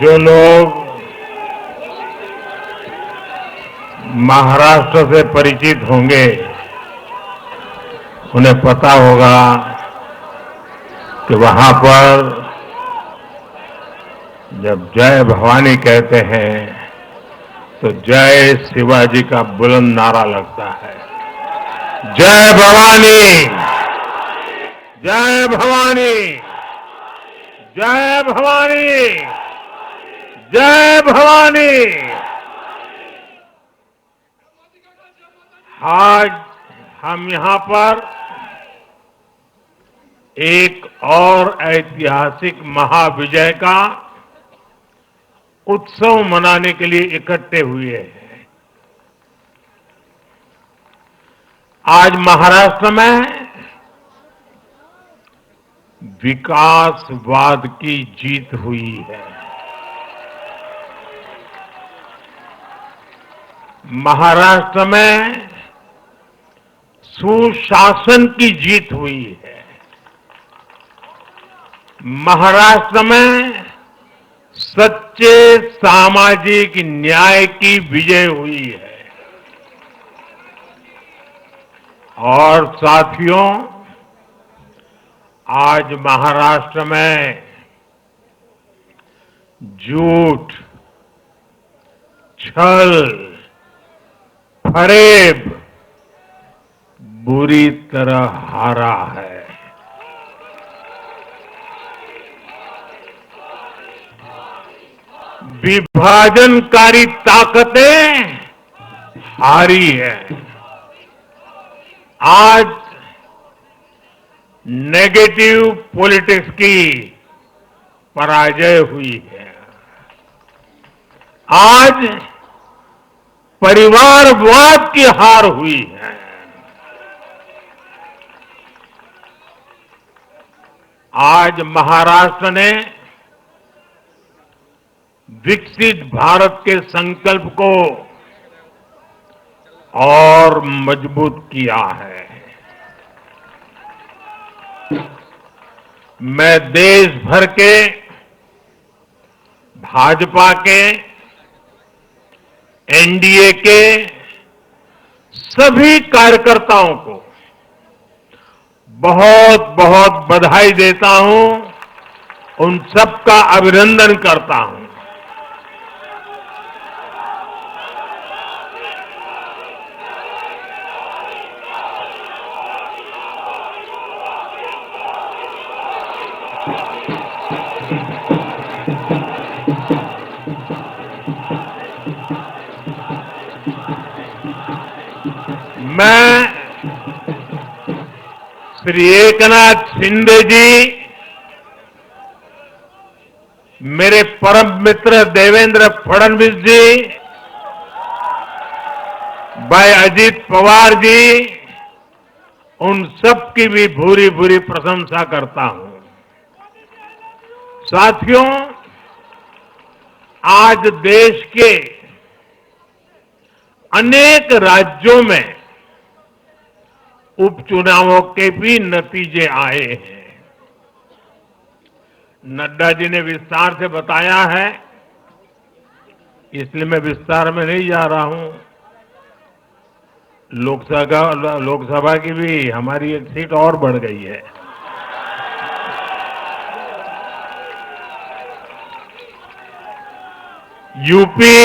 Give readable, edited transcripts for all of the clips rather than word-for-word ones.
जो लोग महाराष्ट्र से परिचित होंगे उन्हें पता होगा कि वहां पर जब जय भवानी कहते हैं तो जय शिवाजी का बुलंद नारा लगता है। जय भवानी, जय भवानी, जय भवानी, जय भवानी। आज हम यहां पर एक और ऐतिहासिक महाविजय का उत्सव मनाने के लिए इकट्ठे हुए हैं। आज महाराष्ट्र में विकासवाद की जीत हुई है। महाराष्ट्र में सुशासन की जीत हुई है। महाराष्ट्र में सच्चे सामाजिक न्याय की विजय हुई है। और साथियों, आज महाराष्ट्र में झूठ, छल, फरेब बुरी तरह हारा है। विभाजनकारी ताकतें हारी है। आज नेगेटिव पॉलिटिक्स की पराजय हुई है। आज परिवारवाद की हार हुई है। आज महाराष्ट्र ने विकसित भारत के संकल्प को और मजबूत किया है। मैं देश भर के भाजपा के, एनडीए के सभी कार्यकर्ताओं को बहुत बहुत बधाई देता हूं, उन सबका अभिनंदन करता हूं। मैं श्री एकनाथ शिंदे जी, मेरे परम मित्र देवेंद्र फडणवीस जी, भाई अजित पवार जी, उन सब की भी भूरी भूरी प्रशंसा करता हूं। साथियों, आज देश के अनेक राज्यों में उपचुनावों के भी नतीजे आए हैं। नड्डा जी ने विस्तार से बताया है, इसलिए मैं विस्तार में नहीं जा रहा हूं। लोकसभा की भी हमारी एक सीट और बढ़ गई है। यूपी,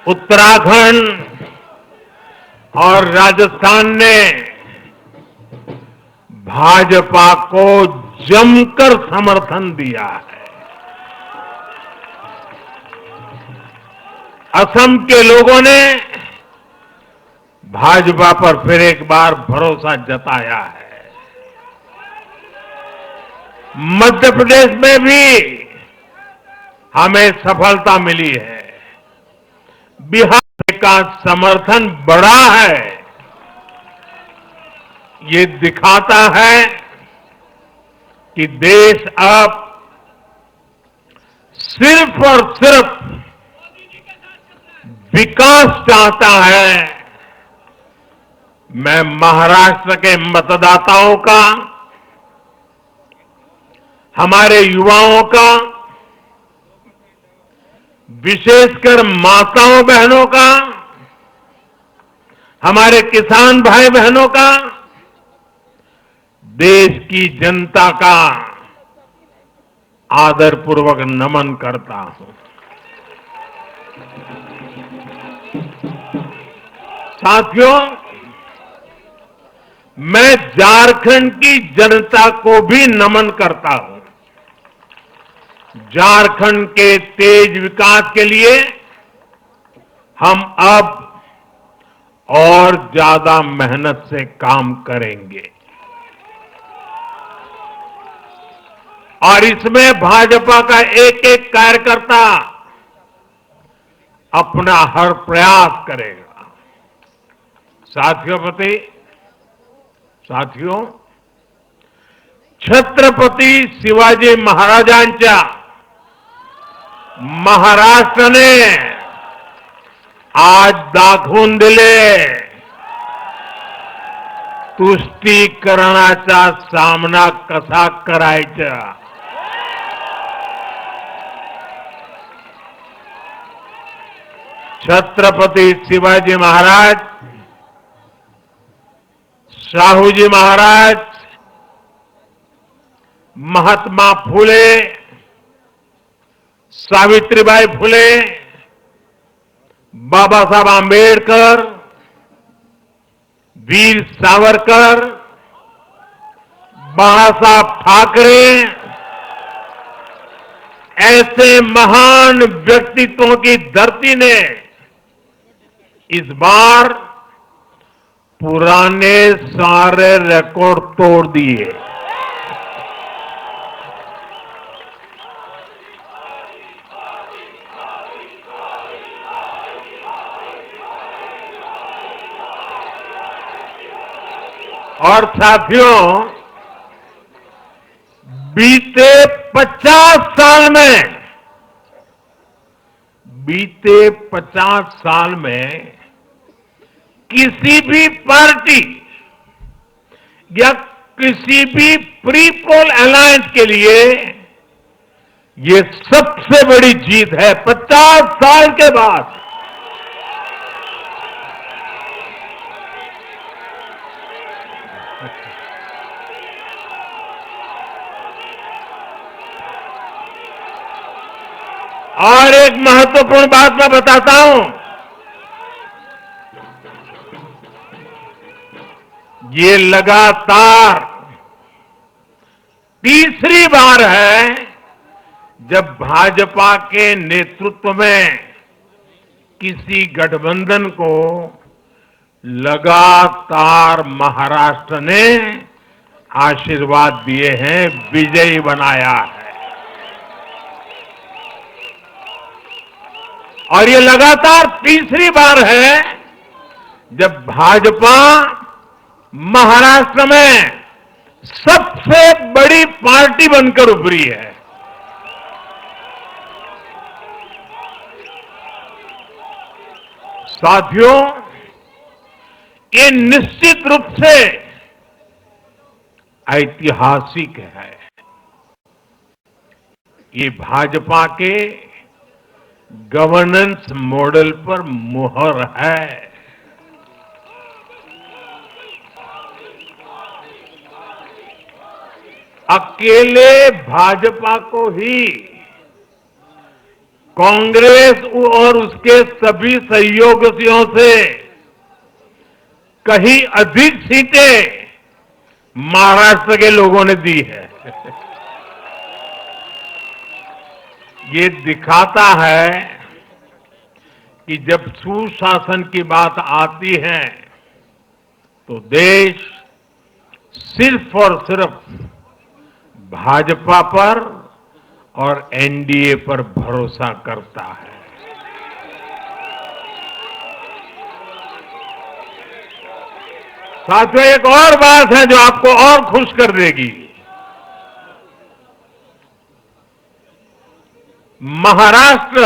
उत्तराखंड और राजस्थान ने भाजपा को जमकर समर्थन दिया है। असम के लोगों ने भाजपा पर फिर एक बार भरोसा जताया है। मध्य प्रदेश में भी हमें सफलता मिली है। बिहार का समर्थन बढ़ा है। ये दिखाता है कि देश अब सिर्फ और सिर्फ विकास चाहता है। मैं महाराष्ट्र के मतदाताओं का, हमारे युवाओं का विशेषकर माताओं बहनों का, हमारे किसान भाई बहनों का, देश की जनता का आदरपूर्वक नमन करता हूं। साथियों, मैं झारखंड की जनता को भी नमन करता हूं। झारखंड के तेज विकास के लिए हम अब और ज्यादा मेहनत से काम करेंगे और इसमें भाजपा का एक एक कार्यकर्ता अपना हर प्रयास करेगा। साथियों, छत्रपती शिवाजी महाराजांच्या महाराष्ट्राने आज दाखवून दिले तुष्टीकरणाचा सामना कसा करायचा। छत्रपती शिवाजी महाराज, शाहूजी महाराज, महात्मा फुले, सावित्रीबाई फुले, बाबा साहब आंबेडकर, वीर सावरकर, बाला साहब ठाकरे, ऐसे महान व्यक्तित्वों की धरती ने इस बार पुराने सारे रिकॉर्ड तोड़ दिए। और साथियों, बीते 50 साल में किसी भी पार्टी या किसी भी प्री पोल अलायंस के लिए ये सबसे बड़ी जीत है 50 साल के बाद। और एक महत्वपूर्ण बात मैं बताता हूं, ये लगातार तीसरी बार है जब भाजपा के नेतृत्व में किसी गठबंधन को लगातार महाराष्ट्र ने आशीर्वाद दिए हैं, विजयी बनाया है। और ये लगातार तीसरी बार है जब भाजपा महाराष्ट्र में सबसे बड़ी पार्टी बनकर उभरी है। साथियों, ये निश्चित रूप से ऐतिहासिक है। ये भाजपा के गवर्नेंस मॉडल पर मुहर है। अकेले भाजपा को ही कांग्रेस और उसके सभी सहयोगियों से कहीं अधिक सीटें महाराष्ट्र के लोगों ने दी है। ये दिखाता है कि जब सुशासन की बात आती है तो देश सिर्फ और सिर्फ भाजपा पर और एनडीए पर भरोसा करता है। साथियों, एक और बात है जो आपको और खुश कर देगी। महाराष्ट्र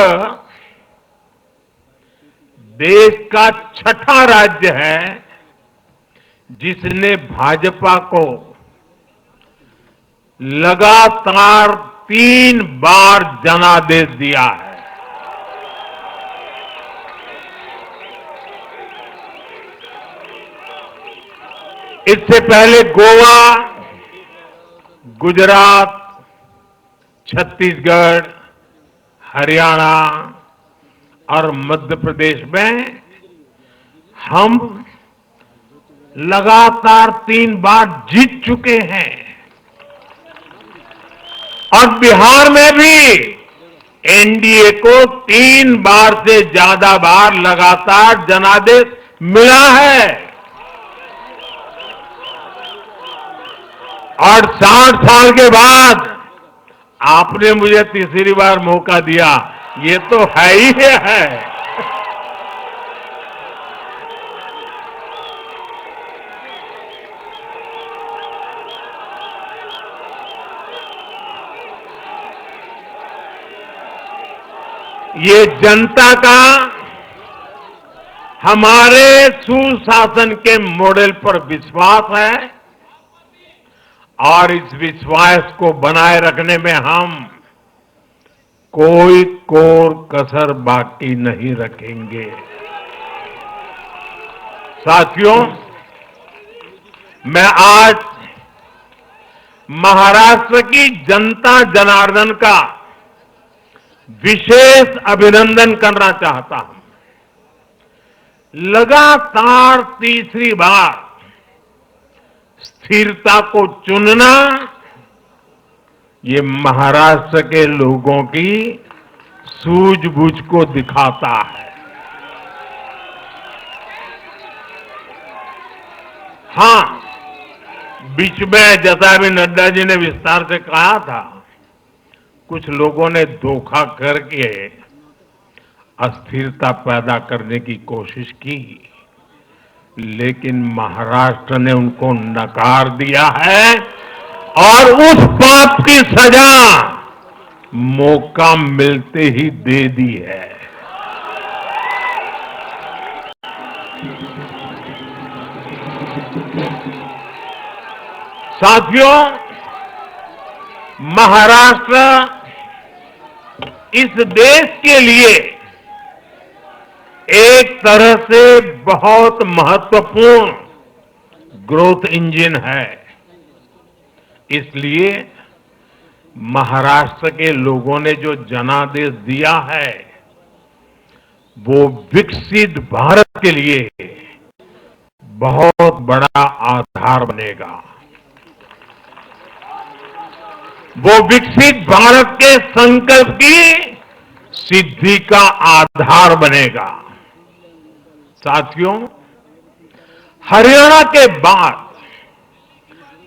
देश का छठा राज्य है जिसने भाजपा को लगातार 3 बार जनादेश दिया है। इससे पहले गोवा, गुजरात, छत्तीसगढ़, हरियाणा और मध्य प्रदेश में हम लगातार 3 बार जीत चुके हैं और बिहार में भी एनडीए को 3 बार से ज्यादा बार लगातार जनादेश मिला है और 60 साल के बाद आपने मुझे तीसरी बार मौका दिया, ये तो है ही है। ये जनता का हमारे सुशासन के मॉडल पर विश्वास है और इस विश्वास को बनाए रखने में हम कोई कोर कसर बाकी नहीं रखेंगे। साथियों, मैं आज महाराष्ट्र की जनता जनार्दन का विशेष अभिनंदन करना चाहता हूं। लगातार तीसरी बार स्थिरता को चुनना ये महाराष्ट्र के लोगों की सूझबूझ को दिखाता है। हां, बीच में जैसा भी नड्डा जी ने विस्तार से कहा था, कुछ लोगों ने धोखा करके अस्थिरता पैदा करने की कोशिश की, लेकिन महाराष्ट्र ने उनको नकार दिया है और उस पाप की सजा मौका मिलते ही दे दी है। साथियों, महाराष्ट्र इस देश के लिए एक तरह से बहुत महत्वपूर्ण ग्रोथ इंजन है। इसलिए महाराष्ट्र के लोगों ने जो जनादेश दिया है, वो विकसित भारत के लिए बहुत बड़ा आधार बनेगा। वो विकसित भारत के संकल्प की सिद्धि का आधार बनेगा। साथियों, हरियाणा के बाद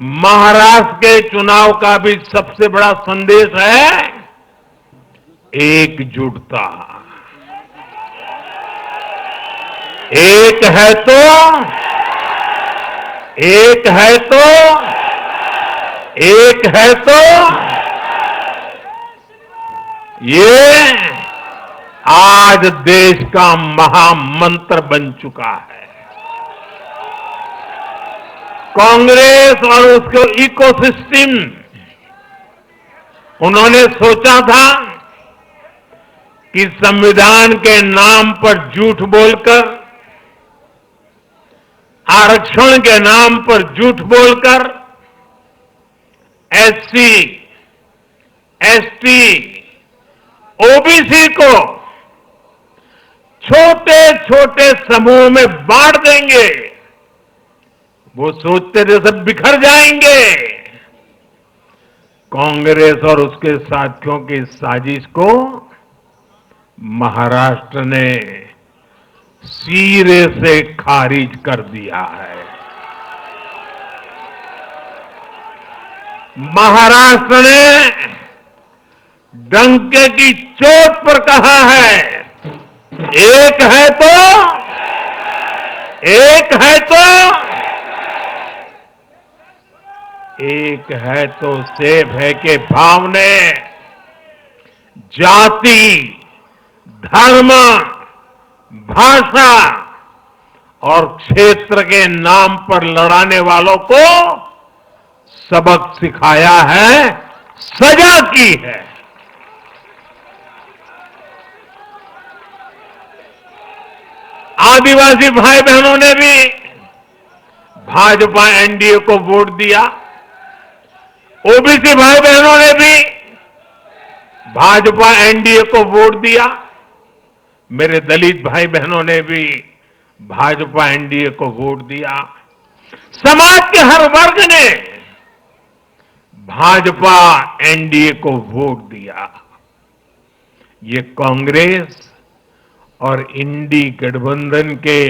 महाराष्ट्र के चुनाव का भी सबसे बड़ा संदेश है एकजुटता। एक है तो एक है तो एक है तो ये आज देश का महामंत्र बन चुका है। कांग्रेस और उसके इकोसिस्टम, उन्होंने सोचा था कि संविधान के नाम पर झूठ बोलकर, आरक्षण के नाम पर झूठ बोलकर एससी, एसटी, ओबीसी को छोटे छोटे समूह में बांट देंगे। वो सोचते थे सब बिखर जाएंगे। कांग्रेस और उसके साथियों की साजिश को महाराष्ट्र ने सिरे से खारिज कर दिया है। महाराष्ट्र ने डंके की चोट पर कहा है, एक है तो एक है तो एक है तो सेब है के भाव ने जाति, धर्म, भाषा और क्षेत्र के नाम पर लड़ाने वालों को सबक सिखाया है, सजा की है। आदिवासी भाई बहनों ने भी भाजपा एनडीए को वोट दिया। ओबीसी भाई बहनों ने भी भाजपा एनडीए को वोट दिया। मेरे दलित भाई बहनों ने भी भाजपा एनडीए को वोट दिया। समाज के हर वर्ग ने भाजपा एनडीए को वोट दिया। ये कांग्रेस और इंडी गठबंधन के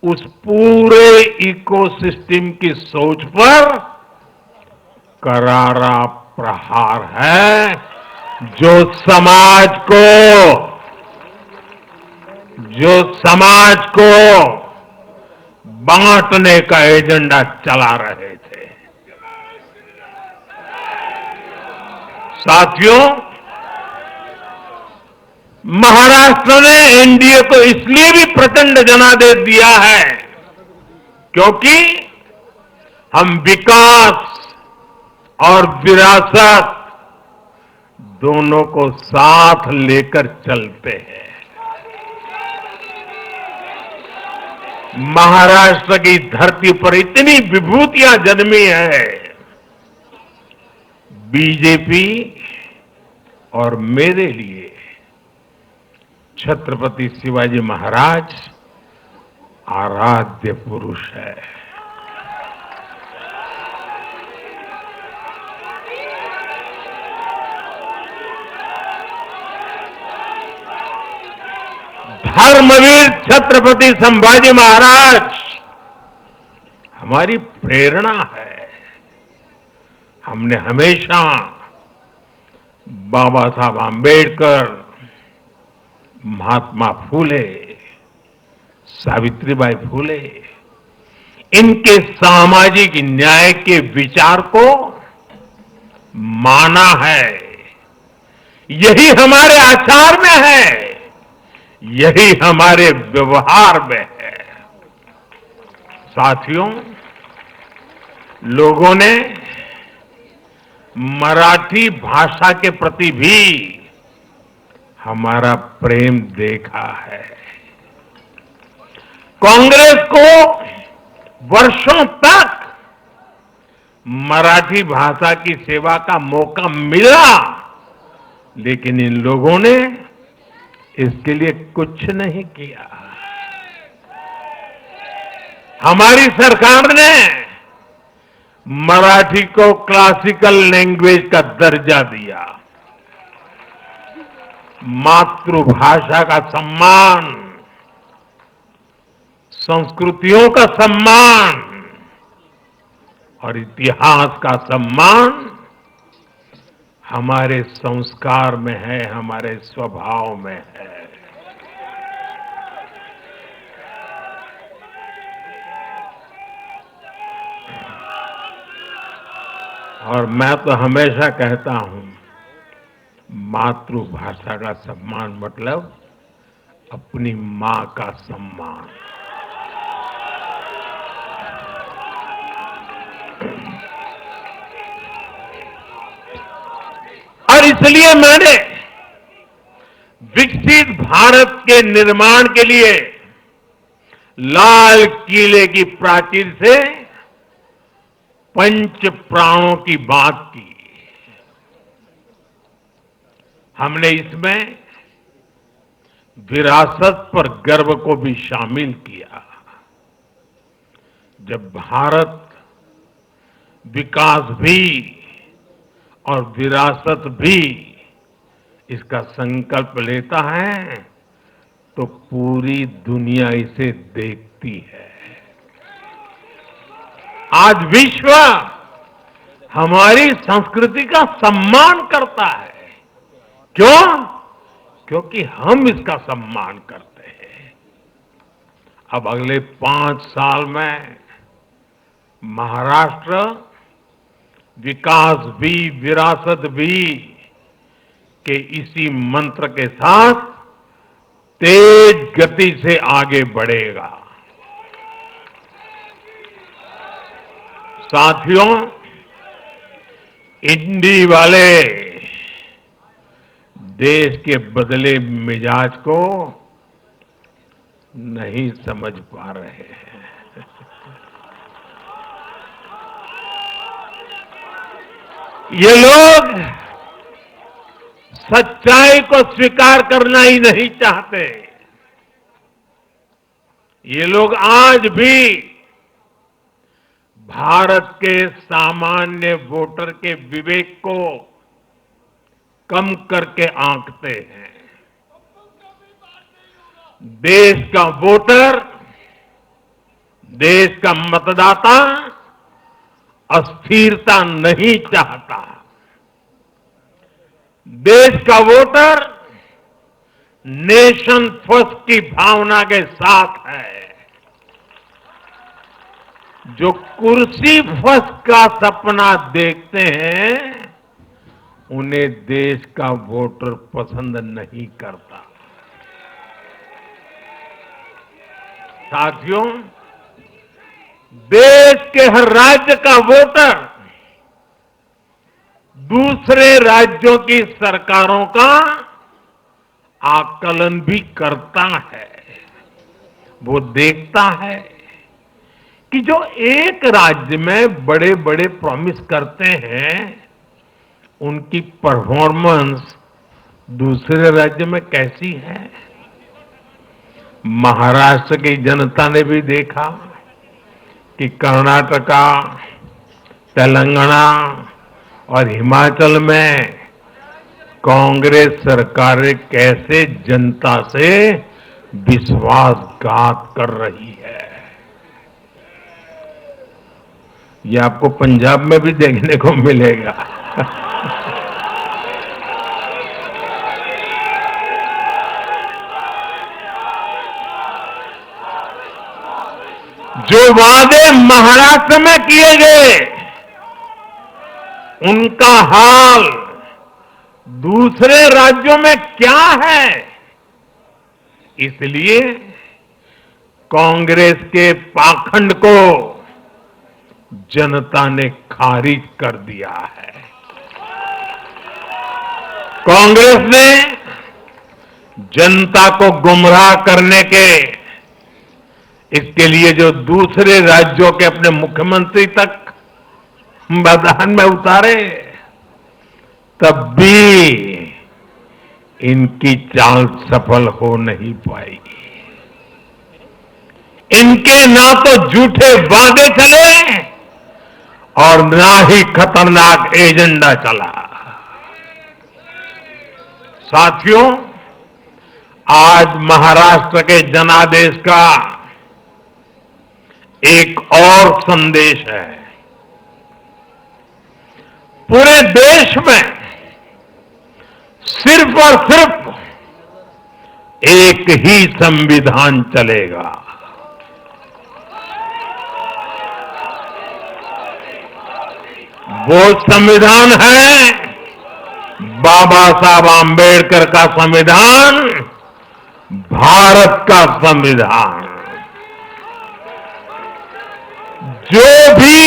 उस पूरे इकोसिस्टम की सोच पर करारा प्रहार है जो समाज को बांटने का एजेंडा चला रहे थे। साथियों, महाराष्ट्र ने एनडीए को इसलिए भी प्रचंड जनादेश दिया है क्योंकि हम विकास और विरासत दोनों को साथ लेकर चलते हैं। महाराष्ट्र की धरती पर इतनी विभूतियां जन्मी है। बीजेपी और मेरे लिए छत्रपति शिवाजी महाराज आराध्य पुरुष है। धर्मवीर छत्रपति संभाजी महाराज हमारी प्रेरणा है। हमने हमेशा बाबा साहब आंबेडकर, महात्मा फूले, सावित्रीबाई फूले, इनके सामाजिक न्याय के विचार को माना है। यही हमारे आचार में है, यही हमारे व्यवहार में है। साथियों, लोगों ने मराठी भाषा के प्रति भी हमारा प्रेम देखा है। कांग्रेस को वर्षों तक मराठी भाषा की सेवा का मौका मिला, लेकिन इन लोगों ने इसके लिए कुछ नहीं किया। हमारी सरकार ने मराठी को क्लासिकल लैंग्वेज का दर्जा दिया। मातृभाषा का सम्मान, संस्कृतियों का सम्मान और इतिहास का सम्मान हमारे संस्कार में है, हमारे स्वभाव में है। और मैं तो हमेशा कहता हूं, मातृभाषा का सम्मान मतलब अपनी मां का सम्मान। और इसलिए मैंने विकसित भारत के निर्माण के लिए लाल किले की प्राचीर से पंच प्राणों की बात की। हमने इसमें विरासत पर गर्व को भी शामिल किया। जब भारत विकास भी और विरासत भी इसका संकल्प लेता है तो पूरी दुनिया इसे देखती है। आज विश्व हमारी संस्कृति का सम्मान करता है। क्यों? क्योंकि हम इसका सम्मान करते हैं। अब अगले 5 साल में महाराष्ट्र विकास भी विरासत भी के इसी मंत्र के साथ तेज गति से आगे बढ़ेगा। साथियों, इंडी वाले देश के बदले मिजाज को नहीं समझ पा रहे हैं। ये लोग सच्चाई को स्वीकार करना ही नहीं चाहते। ये लोग आज भी भारत के सामान्य वोटर के विवेक को कम करके आंकते हैं। देश का वोटर, देश का मतदाता अस्थिरता नहीं चाहता। देश का वोटर नेशन फर्स्ट की भावना के साथ है। जो कुर्सी फर्स्ट का सपना देखते हैं, उन्हें देश का वोटर पसंद नहीं करता। साथियों, देश के हर राज्य का वोटर दूसरे राज्यों की सरकारों का आकलन भी करता है। वो देखता है कि जो एक राज्य में बड़े बड़े प्रॉमिस करते हैं, उनकी परफॉर्मेंस दूसरे राज्य में कैसी है। महाराष्ट्र की जनता ने भी देखा कि कर्नाटका, तेलंगाना और हिमाचल में कांग्रेस सरकारें कैसे जनता से विश्वासघात कर रही है। ये आपको पंजाब में भी देखने को मिलेगा। जो वादे महाराष्ट्र में किए गए, उनका हाल दूसरे राज्यों में क्या है। इसलिए कांग्रेस के पाखंड को जनता ने खारिज कर दिया है। कांग्रेस ने जनता को गुमराह करने के, इसके लिए जो दूसरे राज्यों के अपने मुख्यमंत्री तक मैदान में उतारे, तब भी इनकी चाल सफल हो नहीं पाई। इनके ना तो झूठे वादे चले और ना ही खतरनाक एजेंडा चला। साथियों, आज महाराष्ट्र के जनादेश का एक और संदेश है। पूरे देश में सिर्फ और सिर्फ एक ही संविधान चलेगा। वो संविधान है बाबा साहब आंबेडकर का संविधान, भारत का संविधान। जो भी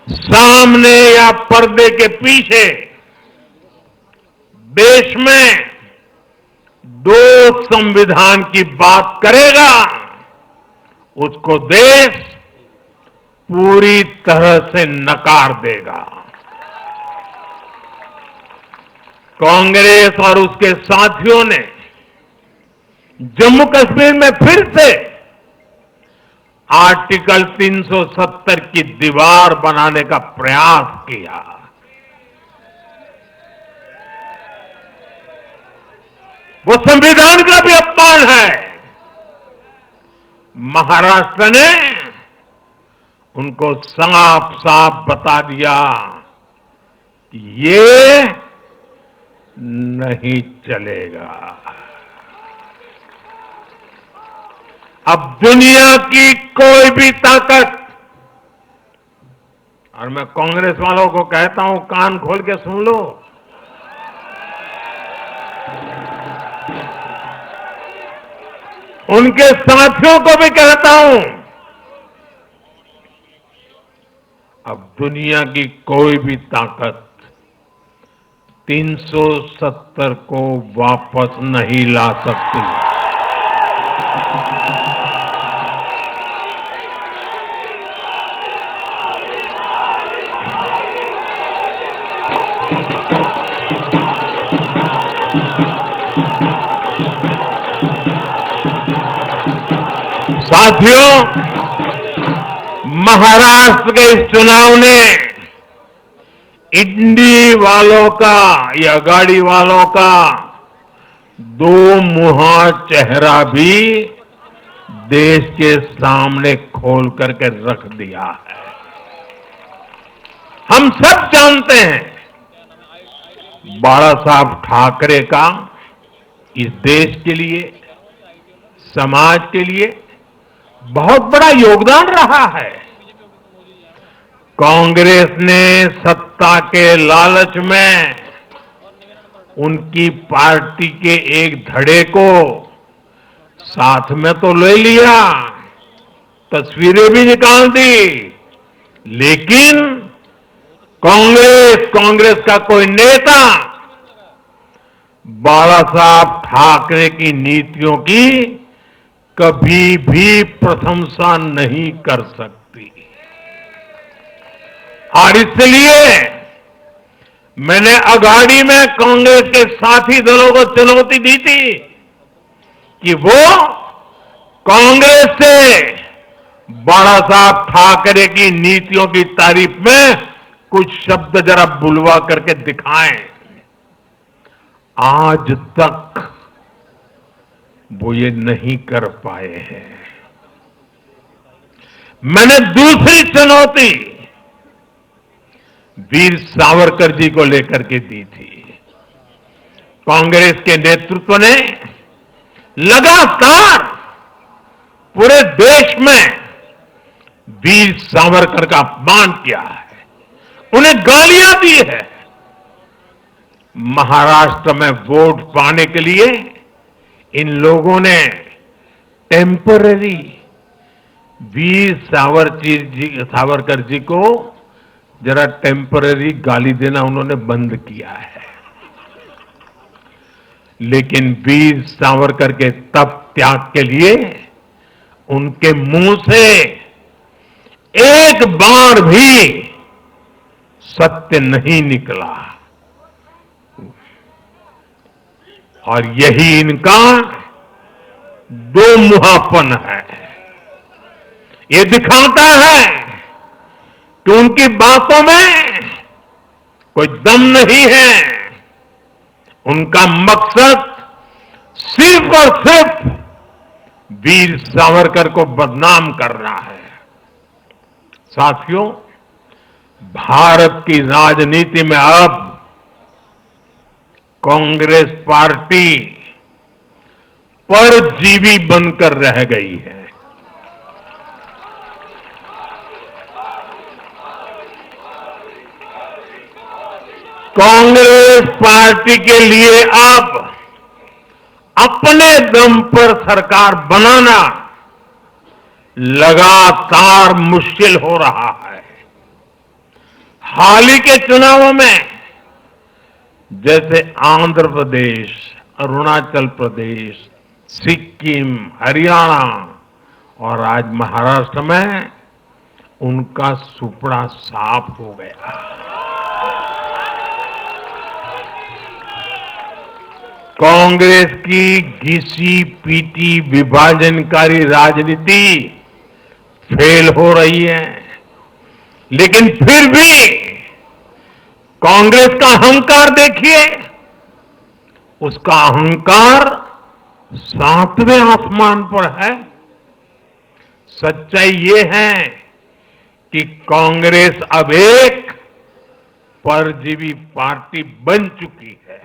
सामने या पर्दे के पीछे देश में दो संविधान की बात करेगा, उसको देश पूरी तरह से नकार देगा। कांग्रेस और उसके साथियों ने जम्मू कश्मीर में फिर से आर्टिकल 370 की दीवार बनाने का प्रयास किया। वो संविधान का भी अपमान है। महाराष्ट्र ने उनको साफ साफ बता दिया कि ये नहीं चलेगा। अब दुनिया की कोई भी ताकत, और मैं कांग्रेस वालों को कहता हूं, कान खोल के सुन लो, उनके साथियों को भी कहता हूं, अब दुनिया की कोई भी ताकत 370 को वापस नहीं ला सकती। साथियों, महाराष्ट्र के इस चुनाव ने इंडी वालों का या अगाड़ी वालों का दो मुहा चेहरा भी देश के सामने खोल करके रख दिया है। हम सब जानते हैं बाला साहब ठाकरे का इस देश के लिए, समाज के लिए बहुत बड़ा योगदान रहा है। कांग्रेस ने सत्ता के लालच में उनकी पार्टी के एक धड़े को साथ में तो ले लिया, तस्वीरें भी निकाल दी, लेकिन कांग्रेस का कोई नेता बाला साहब ठाकरे की नीतियों की कभी भी प्रशंसा नहीं कर सकती। और इसलिए मैंने अगाड़ी में कांग्रेस के साथी दलों को चुनौती दी थी कि वो कांग्रेस से बाला साहब ठाकरे की नीतियों की तारीफ में कुछ शब्द जरा बुलवा करके दिखाएं। आज तक वो ये नहीं कर पाए हैं। मैंने दूसरी चुनौती वीर सावरकर जी को लेकर के दी थी। कांग्रेस के नेतृत्व ने लगातार पूरे देश में वीर सावरकर का अपमान किया है, उन्हें गालियां दी है। महाराष्ट्र में वोट पाने के लिए इन लोगों ने टेम्पररी वीर सावरकर जी को जरा टेम्पररी गाली देना उन्होंने बंद किया है। लेकिन वीर सावरकर के तप त्याग के लिए उनके मुंह से एक बार भी सत्य नहीं निकला, और यही इनका दो मुहापन है। ये दिखाता है कि उनकी बातों में कोई दम नहीं है। उनका मकसद सिर्फ और सिर्फ वीर सावरकर को बदनाम करना है। साथियों, भारत की राजनीति में अब कांग्रेस पार्टी परजीवी बनकर रह गई है। कांग्रेस पार्टी के लिए अब अपने दम पर सरकार बनाना लगातार मुश्किल हो रहा है। हाल ही के चुनावों में जैसे आंध्र प्रदेश, अरुणाचल प्रदेश, सिक्किम, हरियाणा और आज महाराष्ट्र में उनका सुपड़ा साफ हो गया। कांग्रेस की घिसी पीटी विभाजनकारी राजनीति फेल हो रही है, लेकिन फिर भी कांग्रेस का अहंकार देखिए। उसका अहंकार 7वें आसमान पर है। सच्चाई ये है कि कांग्रेस अब एक परजीवी पार्टी बन चुकी है।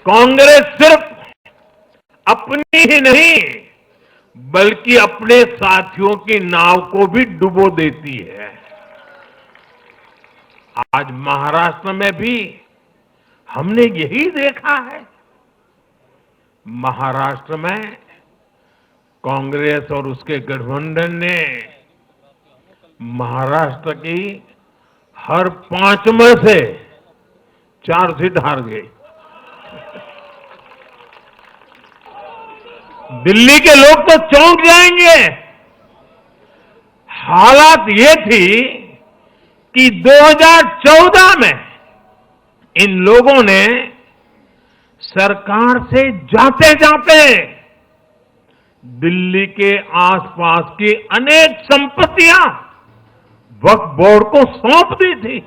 कांग्रेस सिर्फ अपनी ही नहीं बल्कि अपने साथियों की नाव को भी डुबो देती है। आज महाराष्ट्र में भी हमने यही देखा है। महाराष्ट्र में कांग्रेस और उसके गठबंधन ने महाराष्ट्र की हर 5 में से 4 सीट हार गई। दिल्ली के लोग तो चौंक जाएंगे। हालात ये थी कि 2014 में इन लोगों ने सरकार से जाते जाते दिल्ली के आसपास की अनेक संपत्तियां वक्फ बोर्ड को सौंप दी थी।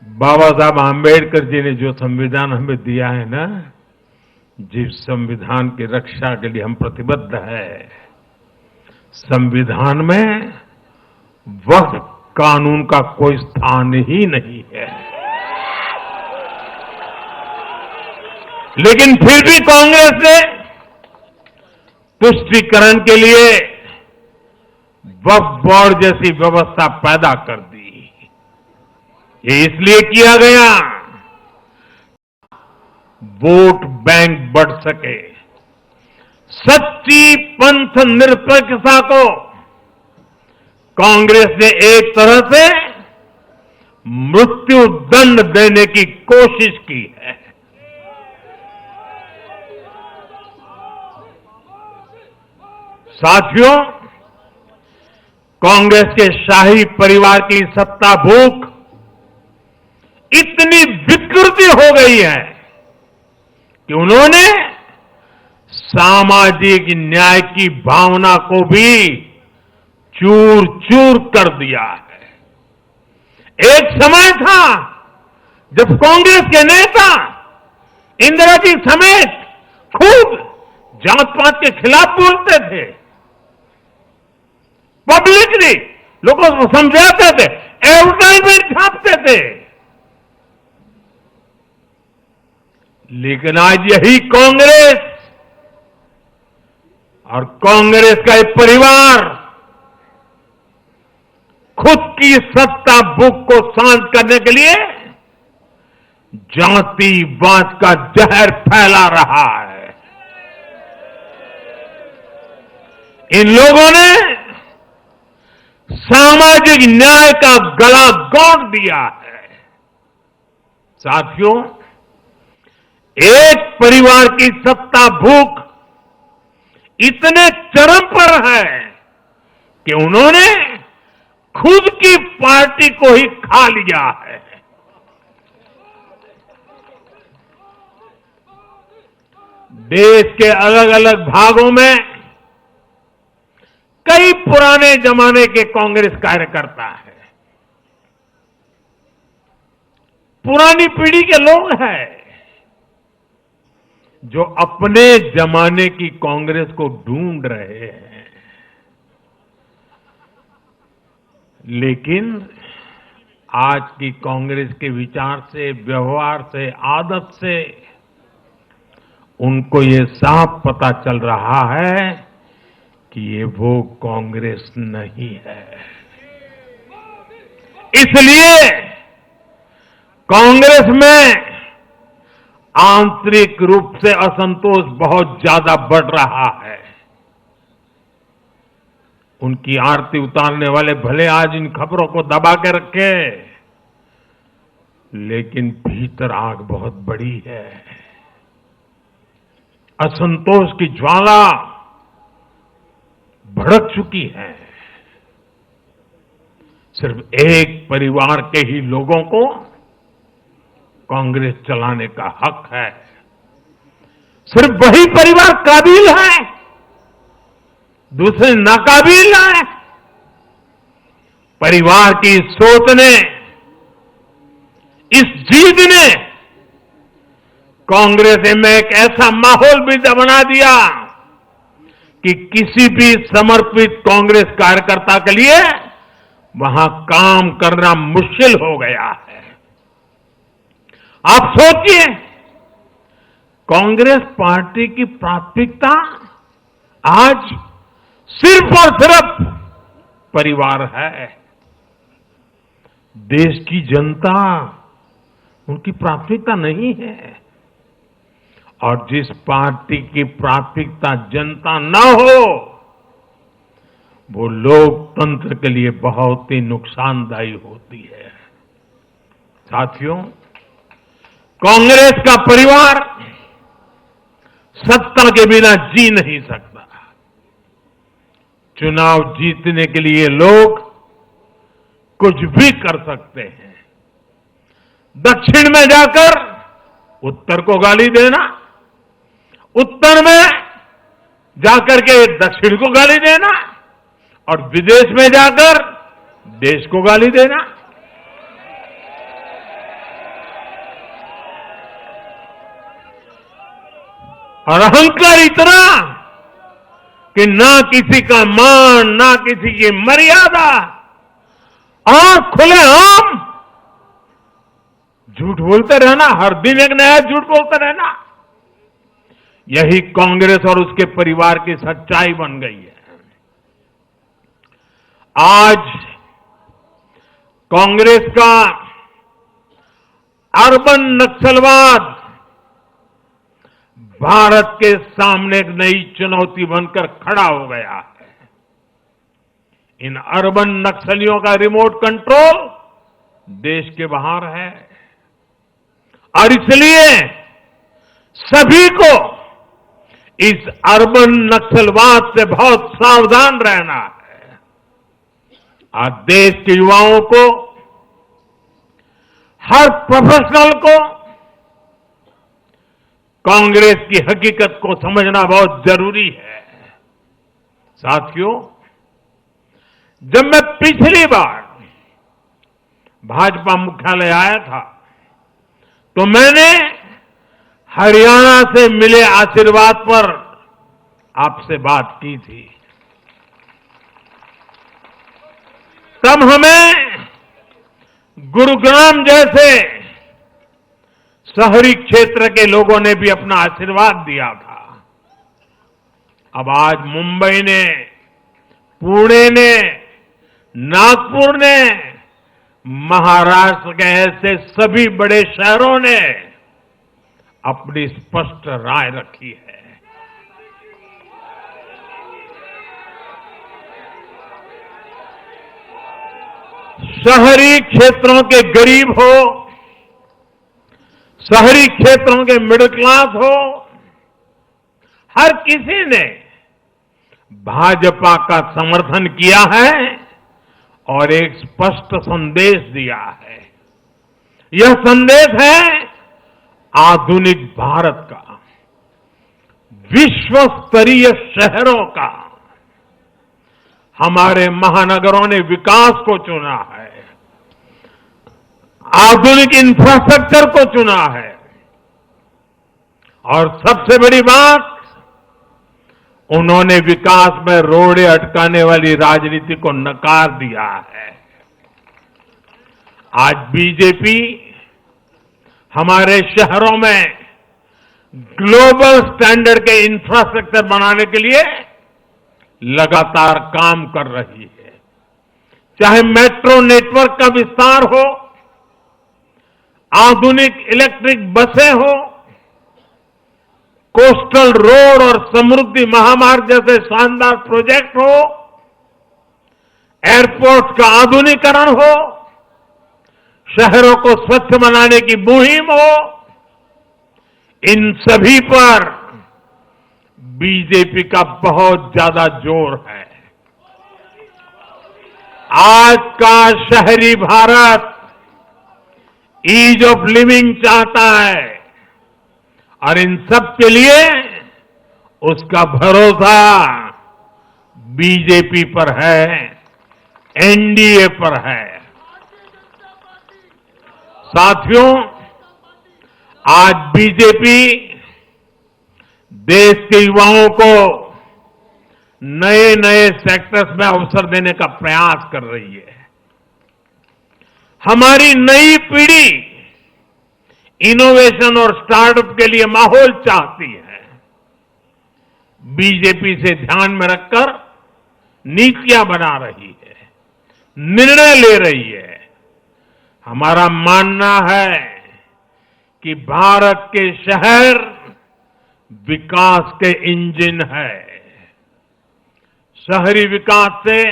बाबा साहब आम्बेडकर जी ने जो संविधान हमें दिया है ना, जिस संविधान की रक्षा के लिए हम प्रतिबद्ध है, संविधान में वक्फ कानून का कोई स्थान ही नहीं है। लेकिन फिर भी कांग्रेस ने तुष्टीकरण के लिए वक्फ बोर्ड जैसी व्यवस्था पैदा कर दी। ये इसलिए किया गया वोट बैंक बढ़ सके, सच्ची पंथ निरपेक्षता को कांग्रेस ने एक तरह से मृत्यु दंड देने की कोशिश की है। साथियों, कांग्रेस के शाही परिवार की सत्ता भूख इतनी विकृति हो गई है कि उन्होंने सामाजिक न्याय की भावना को भी चूर चूर कर दिया है। एक समय था जब कांग्रेस के नेता इंदिरा जी समेत खूब जात पात के खिलाफ बोलते थे, पब्लिकली लोगों को समझाते थे, एडवर्टाइजमेंट छापते थे। लेकिन आज यही कांग्रेस और कांग्रेस का एक परिवार खुद की सत्ता भूख को शांत करने के लिए जातिवाद का जहर फैला रहा है। इन लोगों ने सामाजिक न्याय का गला घोंट दिया है। साथियों, एक परिवार की सत्ता भूख इतने चरम पर है कि उन्होंने खुद की पार्टी को ही खा लिया है। देश के अलग अलग भागों में कई पुराने जमाने के कांग्रेस कार्यकर्ता हैं, पुरानी पीढ़ी के लोग हैं जो अपने जमाने की कांग्रेस को ढूंढ रहे हैं। लेकिन आज की कांग्रेस के विचार से, व्यवहार से, आदत से उनको ये साफ पता चल रहा है कि ये वो कांग्रेस नहीं है। इसलिए कांग्रेस में आंतरिक रूप से असंतोष बहुत ज्यादा बढ़ रहा है। उनकी आरती उतारने वाले भले आज इन खबरों को दबा के रखे, लेकिन भीतर आग बहुत बड़ी है। असंतोष की ज्वाला भड़क चुकी है। सिर्फ एक परिवार के ही लोगों को कांग्रेस चलाने का हक है। सिर्फ वही परिवार काबिल है, दूसरे नाकाबिल हैं। परिवार की सोच ने, इस जीत ने कांग्रेस में एक ऐसा माहौल भी बना दिया कि किसी भी समर्पित कांग्रेस कार्यकर्ता के लिए वहां काम करना मुश्किल हो गया है। आप सोचिए, कांग्रेस पार्टी की प्राथमिकता आज सिर्फ और सिर्फ परिवार है। देश की जनता उनकी प्राथमिकता नहीं है। और जिस पार्टी की प्राथमिकता जनता न हो, वो लोकतंत्र के लिए बहुत ही नुकसानदायी होती है। साथियों, कांग्रेस का परिवार सत्ता के बिना जी नहीं सकता। चुनाव जीतने के लिए लोग कुछ भी कर सकते हैं। दक्षिण में जाकर उत्तर को गाली देना, उत्तर में जाकर के दक्षिण को गाली देना और विदेश में जाकर देश को गाली देना। और अहंकार इतना कि ना किसी का मान, ना किसी की मर्यादा, और खुलेआम झूठ बोलते रहना, हर दिन एक नया झूठ बोलते रहना। यही कांग्रेस और उसके परिवार की सच्चाई बन गई है। आज कांग्रेस का अर्बन नक्सलवाद भारत के सामने एक नई चुनौती बनकर खड़ा हो गया है। इन अर्बन नक्सलियों का रिमोट कंट्रोल देश के बाहर है और इसलिए सभी को इस अर्बन नक्सलवाद से बहुत सावधान रहना है। आज देश के युवाओं को, हर प्रोफेशनल को कांग्रेस की हकीकत को समझना बहुत जरूरी है। साथियों, जब मैं पिछली बार भाजपा मुख्यालय आया था तो मैंने हरियाणा से मिले आशीर्वाद पर आपसे बात की थी। तब हमें गुरुग्राम जैसे शहरी क्षेत्र के लोगों ने भी अपना आशीर्वाद दिया था। अब आज मुंबई ने, पुणे ने, नागपुर ने, महाराष्ट्र के ऐसे सभी बड़े शहरों ने अपनी स्पष्ट राय रखी है। शहरी क्षेत्रों के गरीब हो, शहरी क्षेत्रों के मिडिल क्लास हो, हर किसी ने भाजपा का समर्थन किया है और एक स्पष्ट संदेश दिया है। यह संदेश है आधुनिक भारत का, विश्व स्तरीय शहरों का। हमारे महानगरों ने विकास को चुना है, आधुनिक इंफ्रास्ट्रक्चर को चुना है और सबसे बड़ी बात, उन्होंने विकास में रोड़े अटकाने वाली राजनीति को नकार दिया है। आज बीजेपी हमारे शहरों में ग्लोबल स्टैंडर्ड के इंफ्रास्ट्रक्चर बनाने के लिए लगातार काम कर रही है। चाहे मेट्रो नेटवर्क का विस्तार हो, आधुनिक इलेक्ट्रिक बसें हो, कोस्टल रोड और समृद्धि महामार्ग जैसे शानदार प्रोजेक्ट हो, एयरपोर्ट का आधुनिकीकरण हो, शहरों को स्वच्छ बनाने की मुहिम हो, इन सभी पर बीजेपी का बहुत ज्यादा जोर है। आज का शहरी भारत ईज ऑफ लिविंग चाहता है और इन सब के लिए उसका भरोसा बीजेपी पर है, एनडीए पर है। साथियों, आज बीजेपी देश के युवाओं को नए नए सेक्टर्स में अवसर देने का प्रयास कर रही है। हमारी नई पीढ़ी इनोवेशन और स्टार्टअप के लिए माहौल चाहती है। बीजेपी से ध्यान में रखकर नीतियां बना रही है, निर्णय ले रही है। हमारा मानना है कि भारत के शहर विकास के इंजन है। शहरी विकास से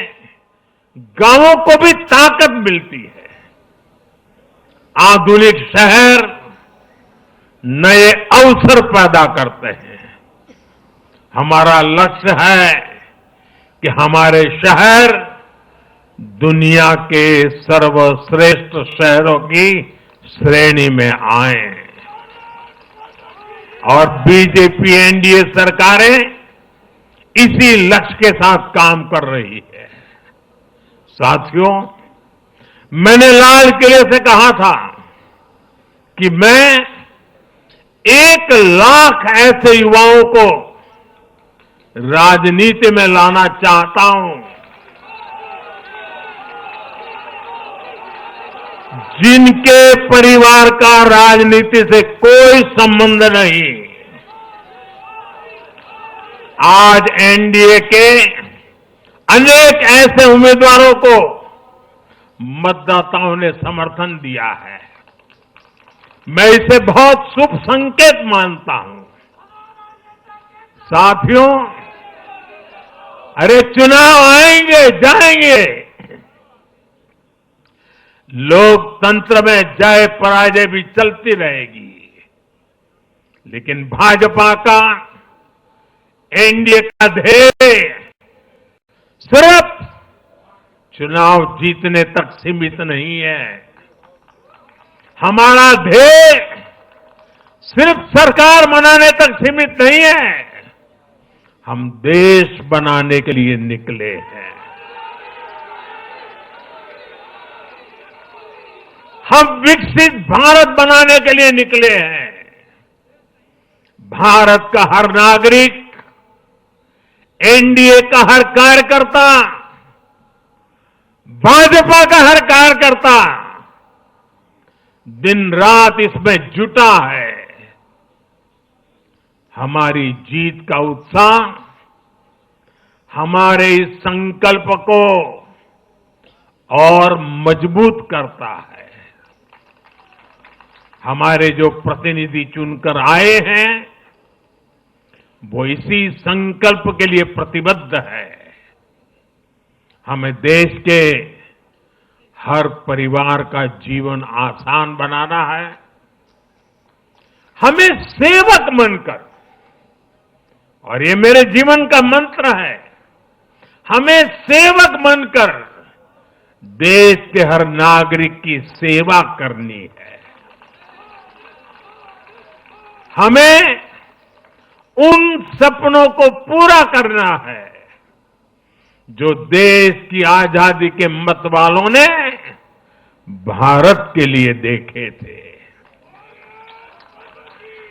गांवों को भी ताकत मिलती है। आधुनिक शहर नए अवसर पैदा करते हैं। हमारा लक्ष्य है कि हमारे शहर दुनिया के सर्वश्रेष्ठ शहरों की श्रेणी में आए और बीजेपी एनडीए सरकारें इसी लक्ष्य के साथ काम कर रही है। साथियों, मैंने लाल किले से कहा था कि मैं 1,00,000 ऐसे युवाओं को राजनीति में लाना चाहता हूं जिनके परिवार का राजनीति से कोई संबंध नहीं। आज एनडीए के अनेक ऐसे उम्मीदवारों को मतदाताओं ने समर्थन दिया है। मैं इसे बहुत शुभ संकेत मानता हूं। साथियों, अरे चुनाव आएंगे जाएंगे, लोकतंत्र में जय पराजय भी चलती रहेगी, लेकिन भाजपा का एनडीए का ध्येय सिर्फ चुनाव जीतने तक सीमित नहीं है। हमारा ध्येय सिर्फ सरकार बनाने तक सीमित नहीं है। हम देश बनाने के लिए निकले हैं। हम विकसित भारत बनाने के लिए निकले हैं। भारत का हर नागरिक, एनडीए का हर कार्यकर्ता, भाजपा का हर कार्यकर्ता दिन रात इसमें जुटा है। हमारी जीत का उत्साह हमारे इस संकल्प को और मजबूत करता है। हमारे जो प्रतिनिधि चुनकर आए हैं वो इसी संकल्प के लिए प्रतिबद्ध है। हमें देश के हर परिवार का जीवन आसान बनाना है। हमें सेवक बनकर, और ये मेरे जीवन का मंत्र है, हमें सेवक बनकर देश के हर नागरिक की सेवा करनी है। हमें उन सपनों को पूरा करना है जो देश की आजादी के मतवालों ने भारत के लिए देखे थे।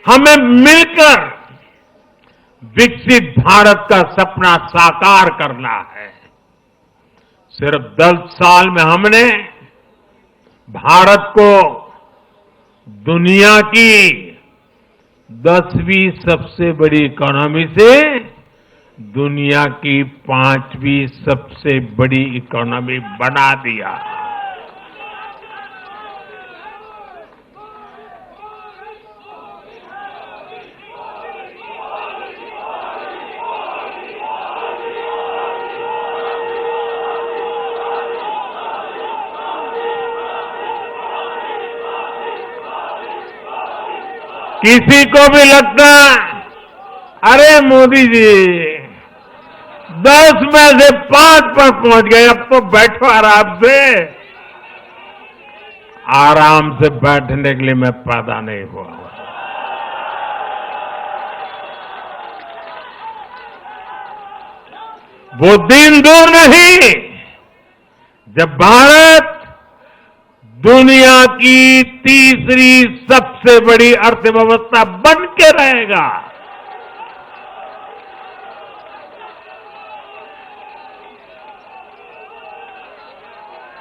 हमें मिलकर विकसित भारत का सपना साकार करना है। सिर्फ 10 साल में हमने भारत को दुनिया की 10वीं सबसे बड़ी इकोनॉमी से दुनिया की 5वीं सबसे बड़ी इकोनॉमी बना दिया। किसी को भी लगता अरे मोदी जी 10 में से 5 पर पहुंच गए, अब तो बैठो आराम से। आराम से बैठने के लिए मैं पैदा नहीं हुआ। वो दिन दूर नहीं जब भारत दुनिया की तीसरी सबसे बड़ी अर्थव्यवस्था बन के रहेगा।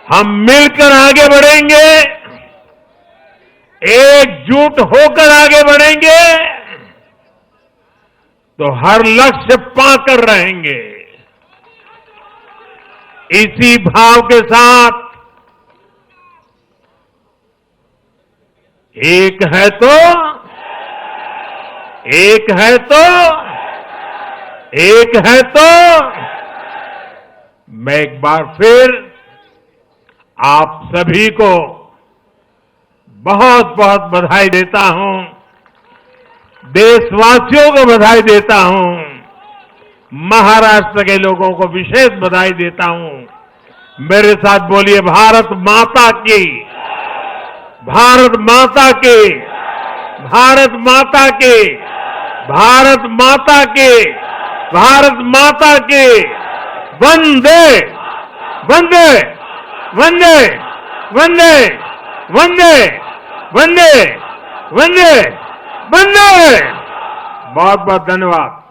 हम मिलकर आगे बढ़ेंगे, एकजुट होकर आगे बढ़ेंगे तो हर लक्ष्य पाकर रहेंगे। इसी भाव के साथ एक है तो मैं एक बार फिर आप सभी को बहुत बहुत बधाई देता हूं, देशवासियों को बधाई देता हूं, महाराष्ट्र के लोगों को विशेष बधाई देता हूं। मेरे साथ बोलिए, भारत माता की, भारत माता के, भारत माता के, भारत माता के, भारत माता के, वंदे वंदे वंदे वंदे वंदे वंदे वंदे वंदे। बहुत बहुत धन्यवाद।